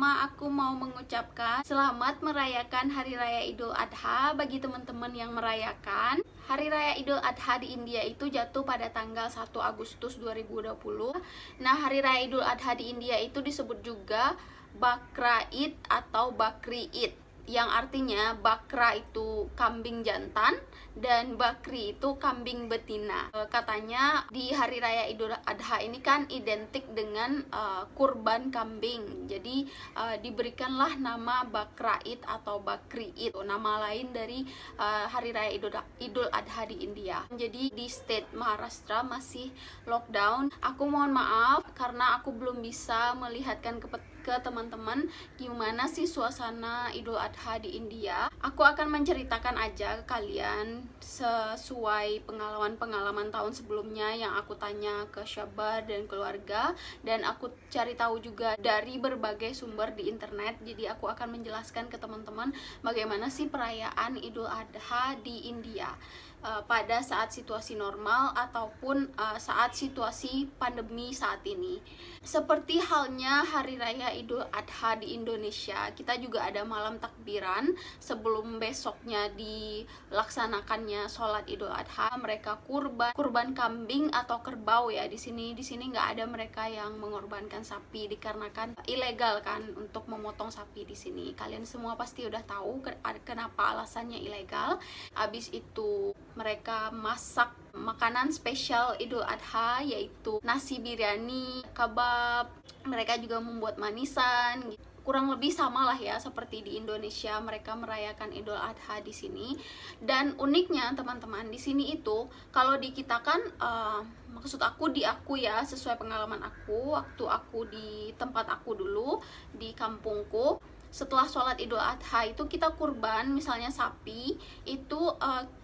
pertama aku mau mengucapkan selamat merayakan Hari Raya Idul Adha bagi teman-teman yang merayakan. Hari Raya Idul Adha di India itu jatuh pada tanggal 1 Agustus 2020. Nah, Hari Raya Idul Adha di India itu disebut juga Bakra Id atau Bakri Id, yang artinya Bakra itu kambing jantan dan Bakri itu kambing betina. Katanya di Hari Raya Idul Adha ini kan identik dengan kurban kambing. Jadi diberikanlah nama Bakra Id atau Bakri Id, nama lain dari Hari Raya Idul Adha di India. Jadi di state Maharashtra masih lockdown. Aku mohon maaf karena aku belum bisa melihatkan ke teman-teman gimana sih suasana Idul Adha di India. Aku akan menceritakan aja ke kalian sesuai pengalaman-pengalaman tahun sebelumnya yang aku tanya ke Syabar dan keluarga, dan aku cari tahu juga dari berbagai sumber di internet. Jadi aku akan menjelaskan ke teman-teman bagaimana sih perayaan Idul Adha di India pada saat situasi normal ataupun saat situasi pandemi saat ini. Seperti halnya Hari Raya Idul Adha di Indonesia, kita juga ada malam takbiran sebelum besoknya dilaksanakannya sholat Idul Adha. Mereka kurban kambing atau kerbau ya. Di sini nggak ada mereka yang mengorbankan sapi dikarenakan ilegal kan untuk memotong sapi di sini. Kalian semua pasti udah tahu kenapa alasannya ilegal. Habis itu mereka masak makanan spesial Idul Adha yaitu nasi biryani, kebab. Mereka juga membuat manisan. Kurang lebih sama lah ya seperti di Indonesia, mereka merayakan Idul Adha di sini. Dan uniknya teman-teman, di sini itu kalau di kita kan maksud aku ya, sesuai pengalaman aku waktu aku di tempat aku dulu di kampungku, setelah sholat Idul Adha itu kita kurban, misalnya sapi itu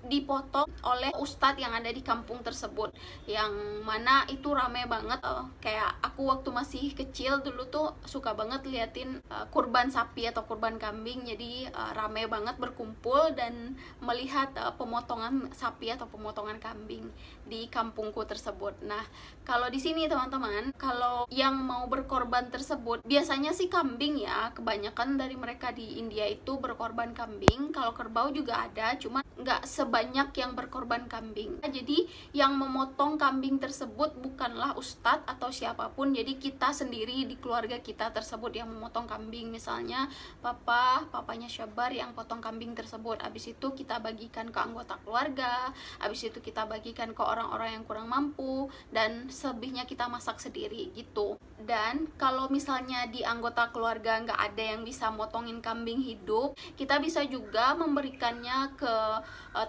dipotong oleh ustadz yang ada di kampung tersebut, yang mana itu rame banget. Kayak aku waktu masih kecil dulu tuh suka banget liatin kurban sapi atau kurban kambing. Jadi rame banget berkumpul dan melihat pemotongan sapi atau pemotongan kambing di kampungku tersebut. Nah, kalau di sini teman-teman, kalau yang mau berkorban tersebut biasanya sih kambing ya, kebanyakan dari mereka di India itu berkorban kambing. Kalau kerbau juga ada, cuma nggak sebanyak yang berkorban kambing. Jadi yang memotong kambing tersebut bukanlah ustadz atau siapapun, jadi kita sendiri di keluarga kita tersebut yang memotong kambing. Misalnya papanya Syabar yang potong kambing tersebut, habis itu kita bagikan ke anggota keluarga, habis itu kita bagikan ke orang-orang yang kurang mampu, dan selebihnya kita masak sendiri gitu. Dan kalau misalnya di anggota keluarga nggak ada yang bisa motongin kambing hidup, kita bisa juga memberikannya ke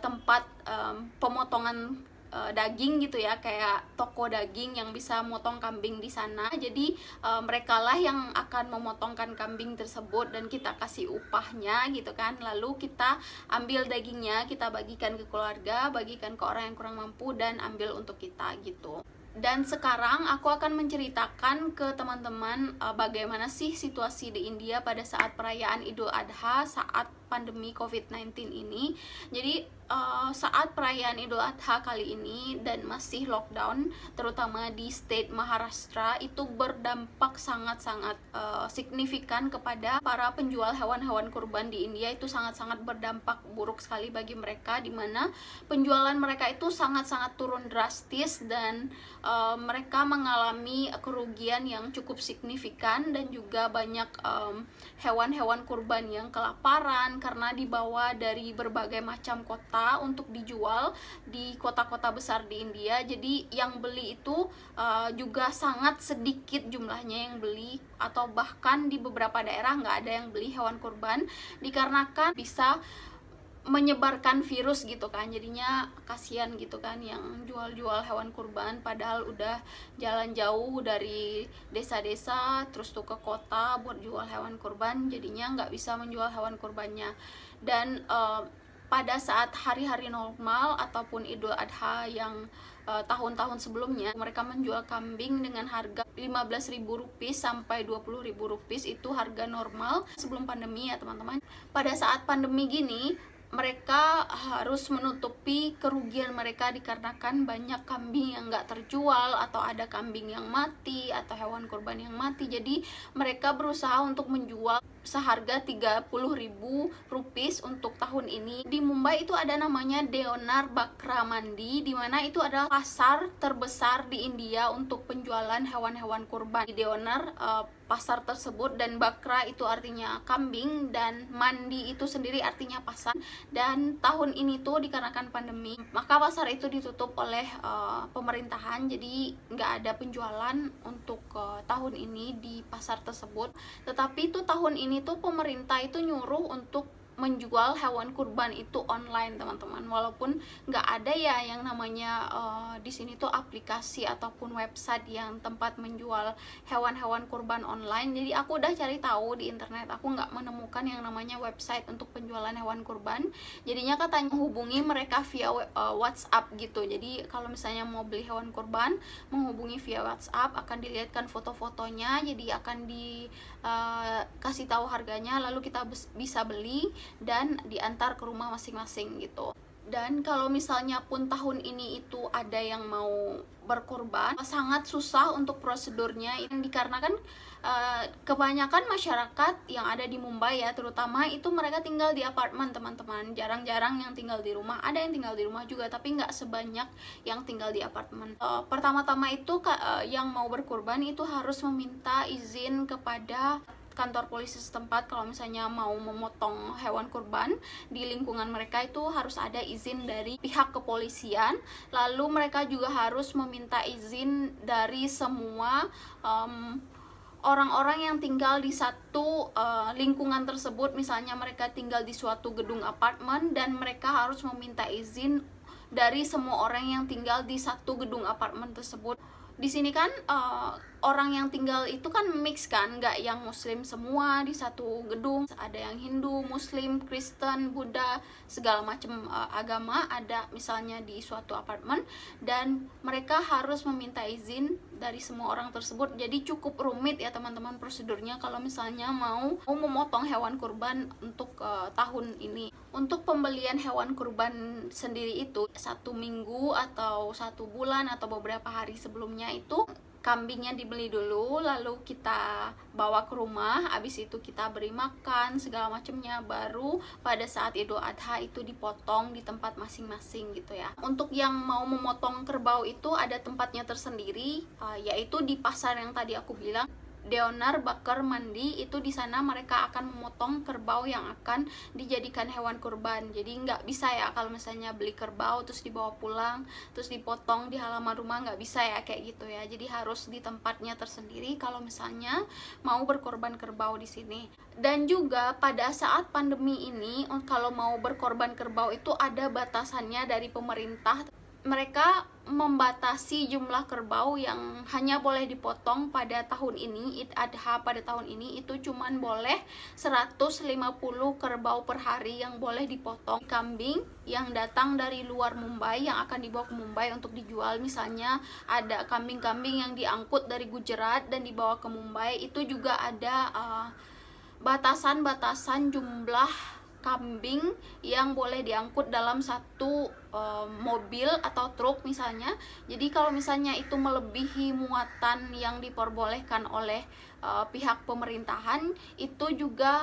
tempat pemotongan daging gitu ya, kayak toko daging yang bisa motong kambing di sana. Jadi mereka lah yang akan memotongkan kambing tersebut dan kita kasih upahnya gitu kan. Lalu kita ambil dagingnya, kita bagikan ke keluarga, bagikan ke orang yang kurang mampu, dan ambil untuk kita gitu. Dan sekarang aku akan menceritakan ke teman-teman bagaimana sih situasi di India pada saat perayaan Idul Adha saat pandemi COVID-19 ini. Jadi saat perayaan Idul Adha kali ini dan masih lockdown, terutama di state Maharashtra, itu berdampak sangat-sangat signifikan kepada para penjual hewan-hewan kurban di India. Itu sangat-sangat berdampak buruk sekali bagi mereka, dimana penjualan mereka itu sangat-sangat turun drastis, dan mereka mengalami kerugian yang cukup signifikan, dan juga banyak hewan-hewan kurban yang kelaparan karena dibawa dari berbagai macam kota untuk dijual di kota-kota besar di India. Jadi yang beli itu juga sangat sedikit jumlahnya yang beli, atau bahkan di beberapa daerah nggak ada yang beli hewan kurban dikarenakan bisa menyebarkan virus gitu kan. Jadinya kasihan gitu kan yang jual-jual hewan kurban, padahal udah jalan jauh dari desa-desa terus tuh ke kota buat jual hewan kurban, jadinya nggak bisa menjual hewan kurbannya. Dan pada saat hari-hari normal ataupun Idul Adha yang tahun-tahun sebelumnya, mereka menjual kambing dengan harga Rp15.000 sampai Rp20.000. Itu harga normal sebelum pandemi ya teman-teman. Pada saat pandemi gini, mereka harus menutupi kerugian mereka dikarenakan banyak kambing yang nggak terjual, atau ada kambing yang mati, atau hewan kurban yang mati. Jadi mereka berusaha untuk menjual seharga 30.000 rupiah untuk tahun ini. Di Mumbai itu ada namanya Deonar Bakra Mandi, dimana itu adalah pasar terbesar di India untuk penjualan hewan-hewan kurban. Di Deonar pasar tersebut, dan Bakra itu artinya kambing, dan Mandi itu sendiri artinya pasar. Dan tahun ini tuh dikarenakan pandemi, maka pasar itu ditutup oleh pemerintahan, jadi nggak ada penjualan untuk tahun ini di pasar tersebut. Tetapi itu tahun ini tuh pemerintah itu nyuruh untuk menjual hewan kurban itu online, teman-teman. Walaupun nggak ada ya yang namanya di sini tuh aplikasi ataupun website yang tempat menjual hewan-hewan kurban online. Jadi aku udah cari tahu di internet, aku nggak menemukan yang namanya website untuk penjualan hewan kurban. Jadinya katanya menghubungi mereka via WhatsApp gitu. Jadi kalau misalnya mau beli hewan kurban, menghubungi via WhatsApp, akan dilihatkan foto-fotonya, jadi akan dikasih tahu harganya, lalu kita bisa beli dan diantar ke rumah masing-masing gitu. Dan kalau misalnya pun tahun ini itu ada yang mau berkorban, sangat susah untuk prosedurnya, dikarenakan kebanyakan masyarakat yang ada di Mumbai ya, terutama itu mereka tinggal di apartemen, teman-teman. Jarang-jarang yang tinggal di rumah, ada yang tinggal di rumah juga, tapi nggak sebanyak yang tinggal di apartemen. Pertama-tama itu yang mau berkorban itu harus meminta izin kepada kantor polisi setempat. Kalau misalnya mau memotong hewan kurban di lingkungan mereka, itu harus ada izin dari pihak kepolisian. Lalu mereka juga harus meminta izin dari semua orang-orang yang tinggal di satu lingkungan tersebut. Misalnya mereka tinggal di suatu gedung apartemen, dan mereka harus meminta izin dari semua orang yang tinggal di satu gedung apartemen tersebut. Di sini kan orang yang tinggal itu kan mix kan, nggak yang muslim semua di satu gedung. Ada yang Hindu, Muslim, Kristen, Buddha, segala macam agama ada misalnya di suatu apartemen, dan mereka harus meminta izin dari semua orang tersebut. Jadi cukup rumit ya teman-teman prosedurnya kalau misalnya mau memotong hewan kurban untuk tahun ini. Untuk pembelian hewan kurban sendiri itu 1 minggu atau 1 bulan atau beberapa hari sebelumnya itu kambingnya dibeli dulu, lalu kita bawa ke rumah, habis itu kita beri makan segala macamnya, baru pada saat Idul Adha itu dipotong di tempat masing-masing gitu ya. Untuk yang mau memotong kerbau itu ada tempatnya tersendiri, yaitu di pasar yang tadi aku bilang, Deonar Bakar Mandi. Itu di sana mereka akan memotong kerbau yang akan dijadikan hewan kurban. Jadi nggak bisa ya kalau misalnya beli kerbau terus dibawa pulang terus dipotong di halaman rumah, nggak bisa ya kayak gitu ya. Jadi harus di tempatnya tersendiri kalau misalnya mau berkorban kerbau di sini. Dan juga pada saat pandemi ini, kalau mau berkorban kerbau itu ada batasannya dari pemerintah. Mereka membatasi jumlah kerbau yang hanya boleh dipotong pada tahun ini, Id Adha pada tahun ini itu cuman boleh 150 kerbau per hari yang boleh dipotong. Kambing yang datang dari luar Mumbai yang akan dibawa ke Mumbai untuk dijual, misalnya ada kambing-kambing yang diangkut dari Gujarat dan dibawa ke Mumbai, itu juga ada batasan-batasan jumlah kambing yang boleh diangkut dalam satu mobil atau truk misalnya. Jadi kalau misalnya itu melebihi muatan yang diperbolehkan oleh pihak pemerintahan, itu juga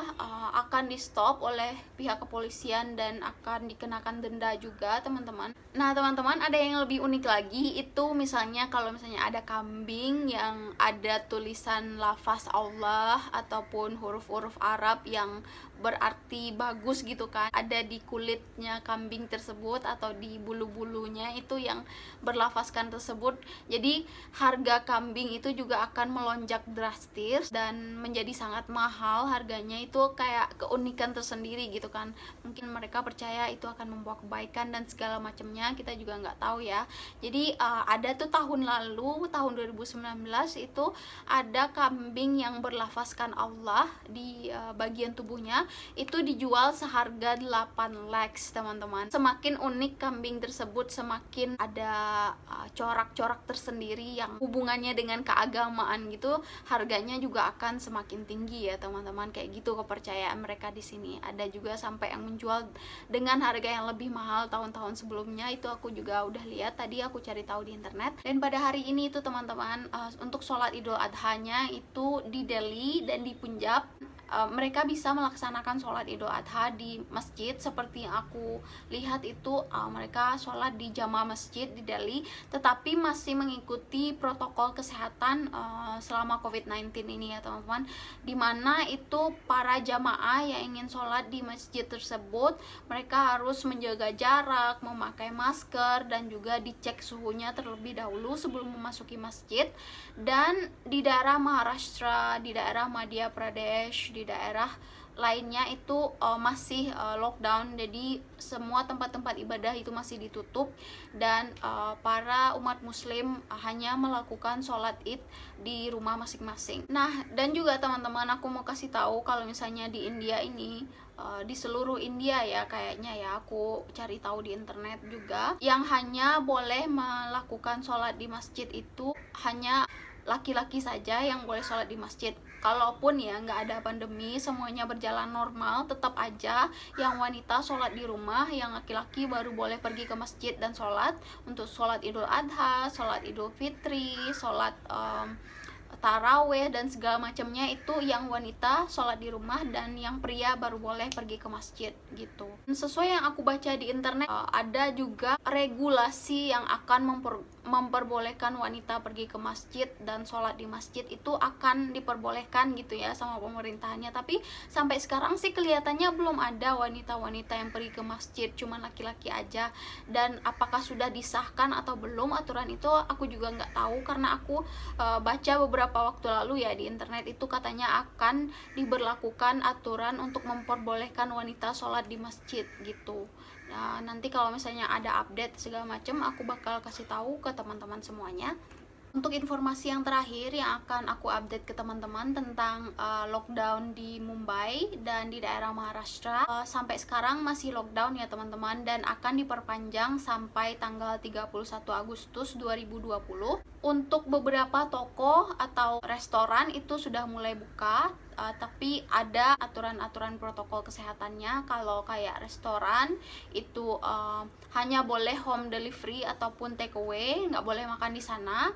akan di stop oleh pihak kepolisian dan akan dikenakan denda juga, teman-teman. Nah teman-teman, ada yang lebih unik lagi, itu misalnya kalau misalnya ada kambing yang ada tulisan lafaz Allah ataupun huruf-huruf Arab yang berarti bagus gitu kan, ada di kulitnya kambing tersebut atau di bulu-bulunya itu yang berlafazkan tersebut. Jadi harga kambing itu juga akan melonjak drastis dan menjadi sangat mahal harganya. Itu kayak keunikan tersendiri gitu kan. Mungkin mereka percaya itu akan membawa kebaikan dan segala macamnya, kita juga nggak tahu ya. Jadi ada tuh tahun lalu, tahun 2019 itu ada kambing yang berlafazkan Allah di bagian tubuhnya, itu dijual seharga 8 lakhs, teman-teman. Semakin unik kambing tersebut, semakin ada corak-corak tersendiri yang hubungannya dengan keagamaan gitu, harganya juga akan semakin tinggi ya teman-teman, kayak gitu kepercayaan mereka di sini. Ada juga sampai yang menjual dengan harga yang lebih mahal tahun-tahun sebelumnya, itu aku juga udah lihat tadi, aku cari tahu di internet. Dan pada hari ini itu teman-teman, untuk sholat Idul Adha-nya itu di Delhi dan di Punjab, mereka bisa melaksanakan sholat Idul Adha di masjid. Seperti yang aku lihat itu mereka sholat di jamaah masjid di Delhi, tetapi masih mengikuti protokol kesehatan selama COVID-19 ini ya teman-teman, dimana itu para jamaah yang ingin sholat di masjid tersebut, mereka harus menjaga jarak, memakai masker, dan juga dicek suhunya terlebih dahulu sebelum memasuki masjid. Dan di daerah Maharashtra, di daerah Madhya Pradesh, di daerah lainnya itu masih lockdown, jadi semua tempat-tempat ibadah itu masih ditutup, dan para umat muslim hanya melakukan sholat id di rumah masing-masing. Nah, dan juga teman-teman, aku mau kasih tahu kalau misalnya di India ini, di seluruh India ya kayaknya ya, aku cari tahu di internet juga, yang hanya boleh melakukan sholat di masjid itu hanya laki-laki saja yang boleh sholat di masjid. Kalaupun ya nggak ada pandemi, semuanya berjalan normal, tetap aja yang wanita sholat di rumah, yang laki-laki baru boleh pergi ke masjid dan sholat. Untuk sholat Idul Adha, sholat Idul Fitri, sholat taraweh dan segala macamnya itu yang wanita sholat di rumah, dan yang pria baru boleh pergi ke masjid gitu. Dan sesuai yang aku baca di internet, ada juga regulasi yang akan memperbolehkan wanita pergi ke masjid dan sholat di masjid, itu akan diperbolehkan gitu ya sama pemerintahannya. Tapi sampai sekarang sih kelihatannya belum ada wanita-wanita yang pergi ke masjid, cuma laki-laki aja. Dan apakah sudah disahkan atau belum aturan itu, aku juga nggak tahu, karena aku baca beberapa waktu lalu ya di internet, itu katanya akan diberlakukan aturan untuk memperbolehkan wanita sholat di masjid gitu. Nah, nanti kalau misalnya ada update segala macam, aku bakal kasih tahu ke teman-teman semuanya. Untuk informasi yang terakhir yang akan aku update ke teman-teman tentang lockdown di Mumbai dan di daerah Maharashtra, sampai sekarang masih lockdown ya teman-teman, dan akan diperpanjang sampai tanggal 31 Agustus 2020. Untuk beberapa toko atau restoran itu sudah mulai buka, tapi ada aturan-aturan protokol kesehatannya. Kalau kayak restoran itu hanya boleh home delivery ataupun take away, nggak boleh makan di sana.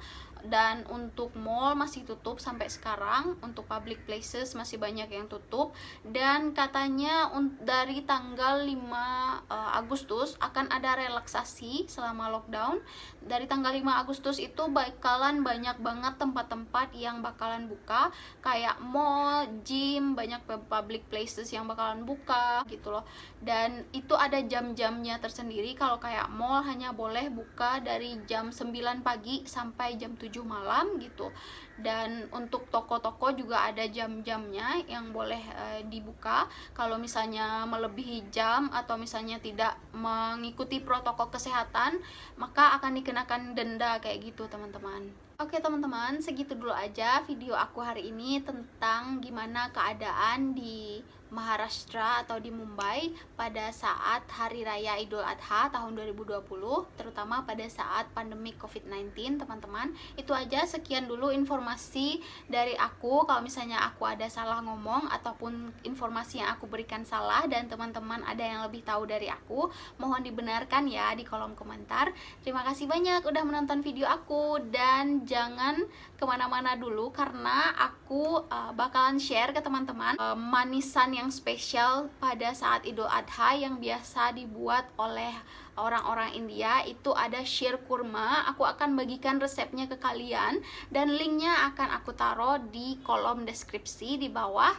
Dan untuk mall masih tutup sampai sekarang, untuk public places masih banyak yang tutup. Dan katanya dari tanggal 5 Agustus akan ada relaksasi selama lockdown. Dari tanggal 5 Agustus itu bakalan banyak banget tempat-tempat yang bakalan buka, kayak mall, gym, banyak public places yang bakalan buka gitu loh. Dan itu ada jam-jamnya tersendiri. Kalau kayak mall hanya boleh buka dari jam 9 pagi sampai jam 7 malam gitu. Dan untuk toko-toko juga ada jam-jamnya yang boleh dibuka. Kalau misalnya melebihi jam atau misalnya tidak mengikuti protokol kesehatan, maka akan dikenakan denda kayak gitu teman-teman. Oke teman-teman, segitu dulu aja video aku hari ini tentang gimana keadaan di Maharashtra atau di Mumbai pada saat Hari Raya Idul Adha tahun 2020, terutama pada saat pandemi COVID-19 teman-teman. Itu aja, sekian dulu informasi dari aku. Kalau misalnya aku ada salah ngomong ataupun informasi yang aku berikan salah dan teman-teman ada yang lebih tahu dari aku, mohon dibenarkan ya di kolom komentar. Terima kasih banyak udah menonton video aku, dan jangan kemana-mana dulu karena aku bakalan share ke teman-teman manisan yang spesial pada saat Idul Adha yang biasa dibuat oleh orang-orang India. Itu ada sheer kurma. Aku akan bagikan resepnya ke kalian dan linknya akan aku taruh di kolom deskripsi di bawah.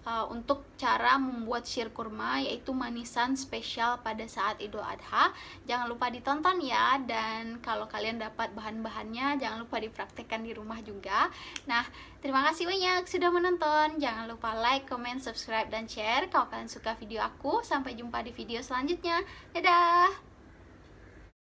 Untuk cara membuat sheer kurma, yaitu manisan spesial pada saat Idul Adha. Jangan lupa ditonton ya, dan kalau kalian dapat bahan-bahannya jangan lupa dipraktekkan di rumah juga. Nah, terima kasih banyak sudah menonton. Jangan lupa like, comment, subscribe, dan share kalau kalian suka video aku. Sampai jumpa di video selanjutnya. Dadah!